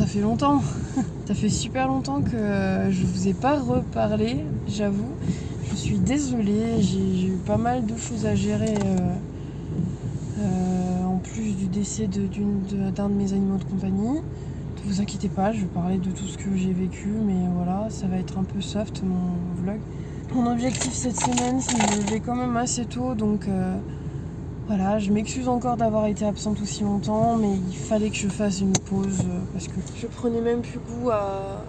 ça fait longtemps. Ça fait super longtemps que je vous ai pas reparlé, j'avoue. Je suis désolée, j'ai eu pas mal de choses à gérer. En plus du décès d'un de mes animaux de compagnie. Ne vous inquiétez pas, je vais parler de tout ce que j'ai vécu, mais voilà, ça va être un peu soft mon vlog. Mon objectif cette semaine, c'est de me lever quand même assez tôt, donc voilà, je m'excuse encore d'avoir été absente aussi longtemps, mais il fallait que je fasse une pause parce que je prenais même plus goût à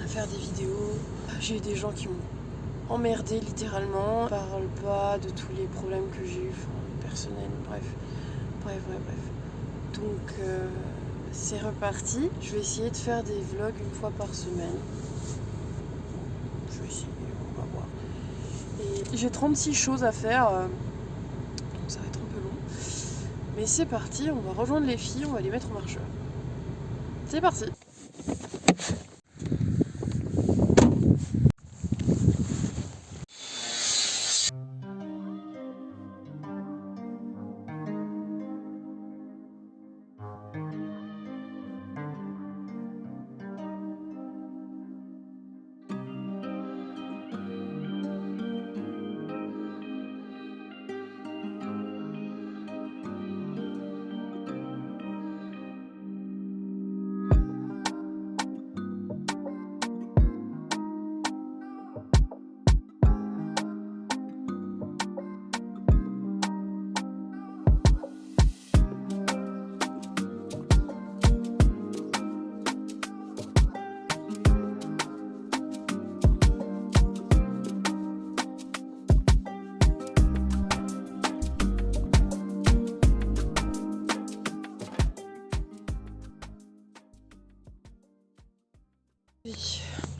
faire des vidéos. J'ai eu des gens qui m'ont emmerdé littéralement. Je parle pas de tous les problèmes que j'ai eu, personnels, bref. Donc c'est reparti. Je vais essayer de faire des vlogs une fois par semaine. Je vais essayer, on va voir. Et j'ai 36 choses à faire, donc ça va être un peu long. Mais c'est parti, on va rejoindre les filles, on va les mettre en marcheur. C'est parti.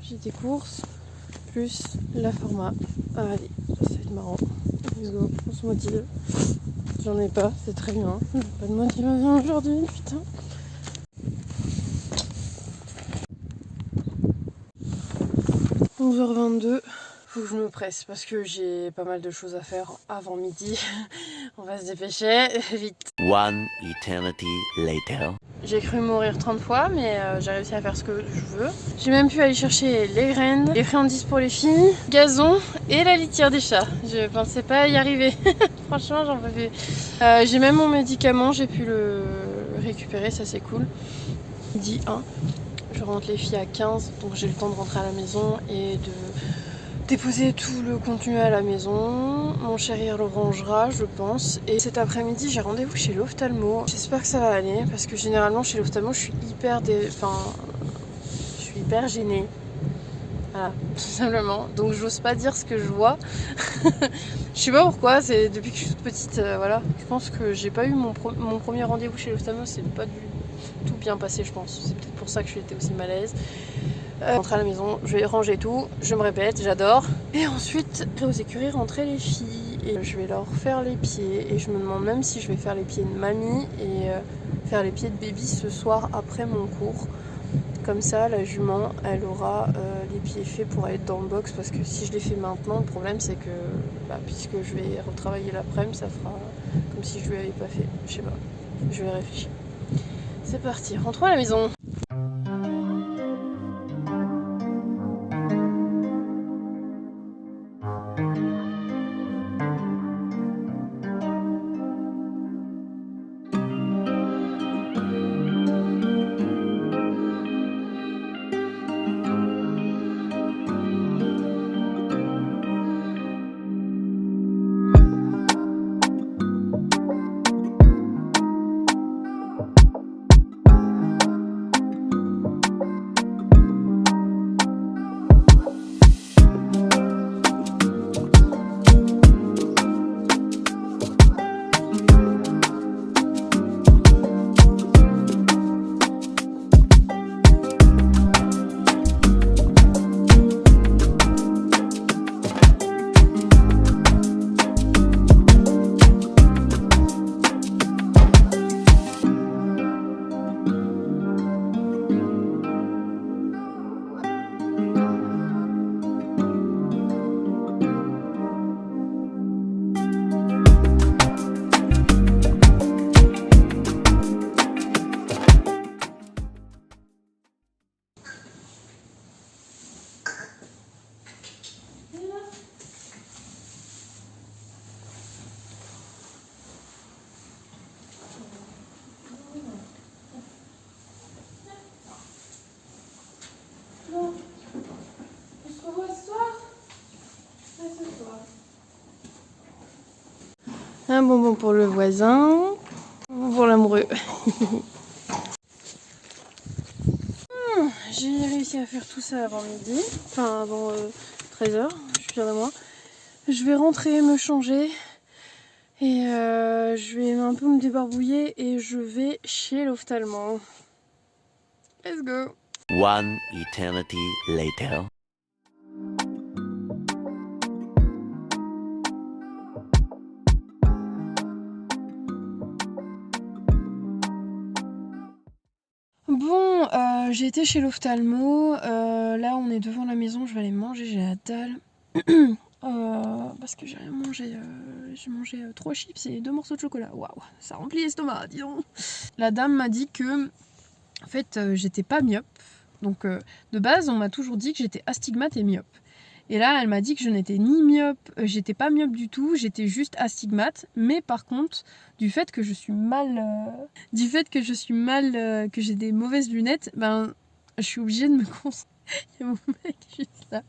J'ai des courses, plus la format. Ah, allez, ça va être marrant. Let's go, on se motive. J'en ai pas, c'est très bien. Pas de motivation aujourd'hui, putain. 11h22. Faut que je me presse parce que j'ai pas mal de choses à faire avant midi. On va se dépêcher, vite. One eternity later. J'ai cru mourir 30 fois, mais j'ai réussi à faire ce que je veux. J'ai même pu aller chercher les graines, les friandises pour les filles, gazon et la litière des chats. Je pensais pas y arriver. Franchement, j'en peux plus. J'ai même mon médicament, j'ai pu le récupérer, ça c'est cool. Midi 1. Je rentre les filles à 15, donc j'ai le temps de rentrer à la maison et de déposer tout le contenu à la maison. Mon chéri le rangera, je pense. Et cet après-midi, j'ai rendez-vous chez l'ophtalmo. J'espère que ça va aller, parce que généralement chez l'ophtalmo, je suis hyper gênée. Voilà, tout simplement. Donc j'ose pas dire ce que je vois. Je sais pas pourquoi, c'est depuis que je suis toute petite, voilà. Je pense que j'ai pas eu mon premier rendez-vous chez l'ophtalmo, c'est pas du tout bien passé, je pense. C'est peut-être pour ça que j'étais aussi mal à l'aise. Rentrer à la maison, je vais ranger tout, je me répète, j'adore. Et ensuite, aux écuries, rentrer les filles. Et je vais leur faire les pieds. Et je me demande même si je vais faire les pieds de mamie et faire les pieds de baby ce soir après mon cours. Comme ça, la jument, elle aura les pieds faits pour aller dans le box. Parce que si je les fais maintenant, le problème c'est que, puisque je vais retravailler l'après-midi, ça fera comme si je lui avais pas fait. Je sais pas, je vais réfléchir. C'est parti, rentrons à la maison. Un bonbon pour le voisin, un bonbon pour l'amoureux. J'ai réussi à faire tout ça avant midi, enfin avant 13h, je suis fière de moi. Je vais rentrer, me changer et je vais un peu me débarbouiller et je vais chez l'ophtalmo. Let's go! One eternity later. Bon, j'ai été chez l'ophtalmo, là on est devant la maison, je vais aller manger, j'ai la dalle. Parce que j'ai rien mangé, j'ai mangé 3 chips et 2 morceaux de chocolat. Waouh, ça remplit l'estomac, dis donc. La dame m'a dit que, en fait, j'étais pas myope. Donc, de base, on m'a toujours dit que j'étais astigmate et myope. Et là, elle m'a dit que je n'étais ni myope, j'étais pas myope du tout, j'étais juste astigmate. Mais par contre, du fait que je suis mal, que j'ai des mauvaises lunettes, ben, je suis obligée de me concentrer. Il y a mon mec juste là.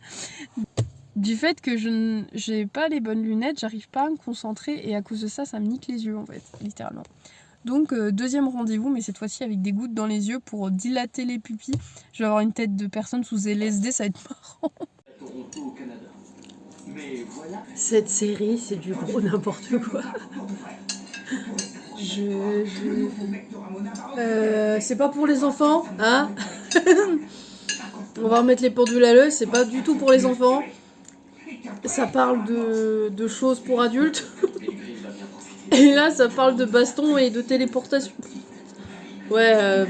Du fait que je n'ai pas les bonnes lunettes, j'arrive pas à me concentrer et à cause de ça, ça me nique les yeux en fait, littéralement. Donc deuxième rendez-vous, mais cette fois-ci avec des gouttes dans les yeux pour dilater les pupilles. Je vais avoir une tête de personne sous LSD, ça va être marrant. Cette série, c'est du gros n'importe quoi. C'est pas pour les enfants, hein. On va remettre les pendules à l'heure, c'est pas du tout pour les enfants. Ça parle de choses pour adultes. Et là, ça parle de baston et de téléportation. Ouais.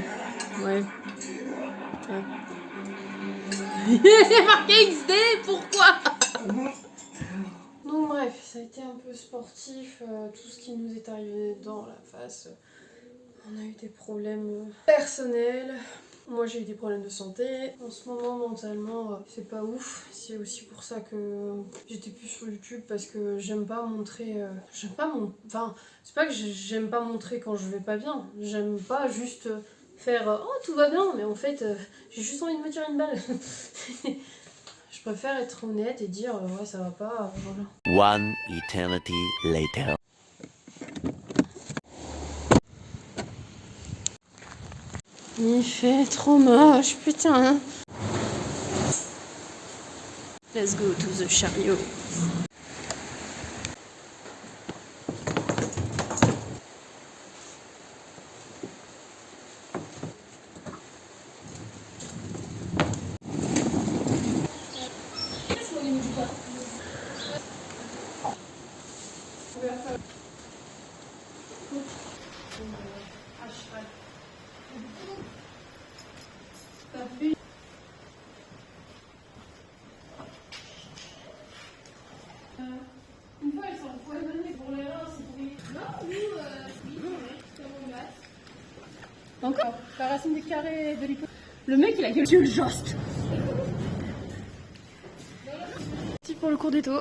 Il est marqué XD, pourquoi? Donc bref, ça a été un peu sportif, tout ce qui nous est arrivé dans la face. On a eu des problèmes personnels. Moi j'ai eu des problèmes de santé. En ce moment mentalement c'est pas ouf. C'est aussi pour ça que j'étais plus sur YouTube parce que j'aime pas montrer. Enfin, c'est pas que j'aime pas montrer quand je vais pas bien. J'aime pas juste faire oh tout va bien, mais en fait j'ai juste envie de me tirer une balle. Je préfère être honnête et dire ouais ça va pas. Voilà. One eternity later. Il fait trop moche, putain. Let's go to the chariot. Une fois, elles sont empoisonnées pour les reins, c'est pourri. Non, nous, oui, comment on bat. Encore la racine des carrés de l'hypo. Le mec, il a gueule le juste. Pour le cours d'étau.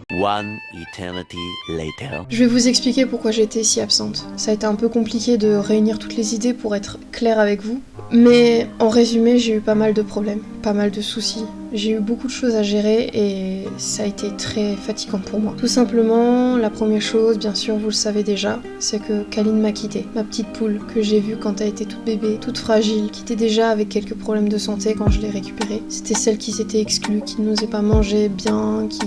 One eternity later. Je vais vous expliquer pourquoi j'ai été si absente. Ça a été un peu compliqué de réunir toutes les idées pour être claire avec vous. Mais en résumé, j'ai eu pas mal de problèmes, pas mal de soucis. J'ai eu beaucoup de choses à gérer et ça a été très fatigant pour moi. Tout simplement, la première chose, bien sûr, vous le savez déjà, c'est que Kaline m'a quittée. Ma petite poule que j'ai vue quand elle était toute bébé, toute fragile, qui était déjà avec quelques problèmes de santé quand je l'ai récupérée. C'était celle qui s'était exclue, qui n'osait pas manger bien, qui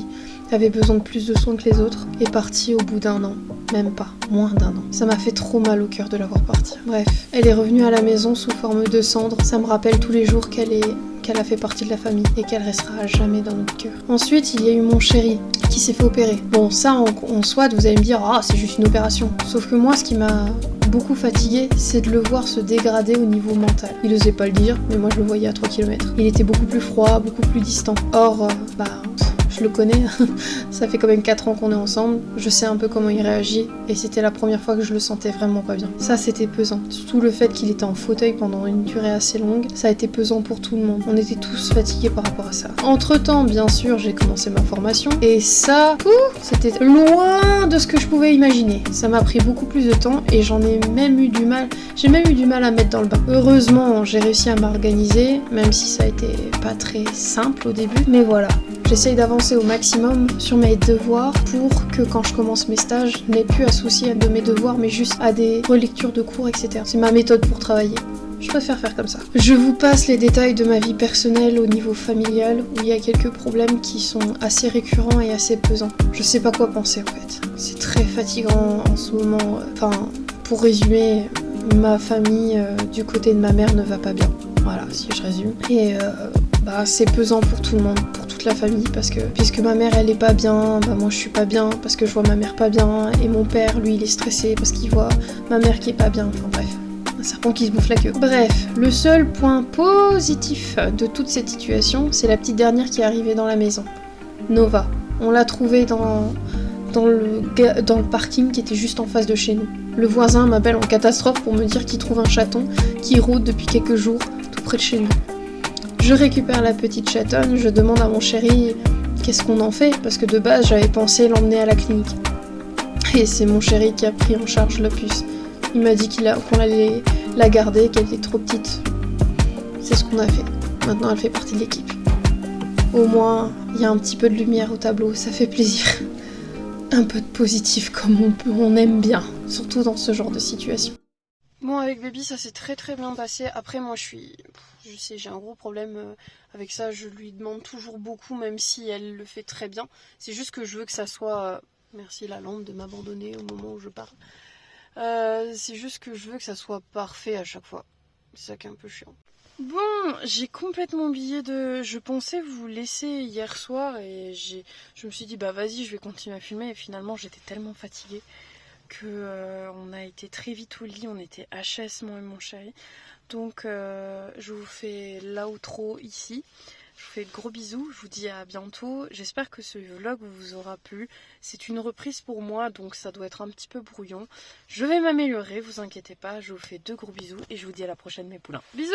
avait besoin de plus de soins que les autres, est partie au bout d'1 an. Même pas, moins d'1 an. Ça m'a fait trop mal au cœur de la voir partir. Bref, elle est revenue à la maison sous forme de cendres. Ça me rappelle tous les jours qu'elle a fait partie de la famille et qu'elle restera à jamais dans notre cœur. Ensuite, il y a eu mon chéri qui s'est fait opérer. Bon, ça en soi, vous allez me dire, ah, c'est juste une opération. Sauf que moi, ce qui m'a beaucoup fatiguée, c'est de le voir se dégrader au niveau mental. Il osait pas le dire, mais moi je le voyais à 3 km. Il était beaucoup plus froid, beaucoup plus distant. Or, je le connais, ça fait quand même 4 ans qu'on est ensemble, je sais un peu comment il réagit et c'était la première fois que je le sentais vraiment pas bien. Ça c'était pesant, surtout le fait qu'il était en fauteuil pendant une durée assez longue, ça a été pesant pour tout le monde. On était tous fatigués par rapport à ça. Entre temps, bien sûr, j'ai commencé ma formation et ça, c'était loin de ce que je pouvais imaginer. Ça m'a pris beaucoup plus de temps et j'ai même eu du mal à mettre dans le bain. Heureusement, j'ai réussi à m'organiser, même si ça a été pas très simple au début, mais voilà. J'essaye d'avancer au maximum sur mes devoirs pour que quand je commence mes stages, je n'ai plus à soucier de mes devoirs, mais juste à des relectures de cours, etc. C'est ma méthode pour travailler. Je préfère faire comme ça. Je vous passe les détails de ma vie personnelle au niveau familial, où il y a quelques problèmes qui sont assez récurrents et assez pesants. Je sais pas quoi penser en fait. C'est très fatigant en ce moment. Enfin, pour résumer, ma famille du côté de ma mère ne va pas bien. Voilà, si je résume. Et c'est pesant pour tout le monde, pour toute la famille, parce que puisque ma mère elle est pas bien, moi je suis pas bien parce que je vois ma mère pas bien, et mon père lui il est stressé parce qu'il voit ma mère qui est pas bien. Enfin bref. Un serpent qui se bouffe la queue. Bref, le seul point positif de toute cette situation, c'est la petite dernière qui est arrivée dans la maison. Nova. On l'a trouvée dans le parking qui était juste en face de chez nous. Le voisin m'appelle en catastrophe pour me dire qu'il trouve un chaton qui rôde depuis quelques jours tout près de chez lui. Je récupère la petite chatonne, je demande à mon chéri qu'est-ce qu'on en fait, parce que de base j'avais pensé l'emmener à la clinique. Et c'est mon chéri qui a pris en charge la puce. Il m'a dit qu'on allait la garder, qu'elle était trop petite. C'est ce qu'on a fait. Maintenant, elle fait partie de l'équipe. Au moins, il y a un petit peu de lumière au tableau, ça fait plaisir. Un peu de positif comme on aime bien, surtout dans ce genre de situation. Bon, avec Baby, ça s'est très très bien passé. Après, moi, je sais, j'ai un gros problème avec ça. Je lui demande toujours beaucoup, même si elle le fait très bien. C'est juste que je veux que ça soit... Merci la lampe de m'abandonner au moment où je parle. C'est juste que je veux que ça soit parfait à chaque fois. C'est ça qui est un peu chiant. Bon, j'ai complètement oublié de... Je pensais vous laisser hier soir et je me suis dit bah vas-y, je vais continuer à filmer, et finalement j'étais tellement fatiguée que on a été très vite au lit, on était HS moi et mon chéri. Donc je vous fais l'outro ici. Je vous fais de gros bisous, je vous dis à bientôt. J'espère que ce vlog vous aura plu. C'est une reprise pour moi, donc ça doit être un petit peu brouillon. Je vais m'améliorer, vous inquiétez pas. Je vous fais de gros bisous et je vous dis à la prochaine mes poulains. Bisous!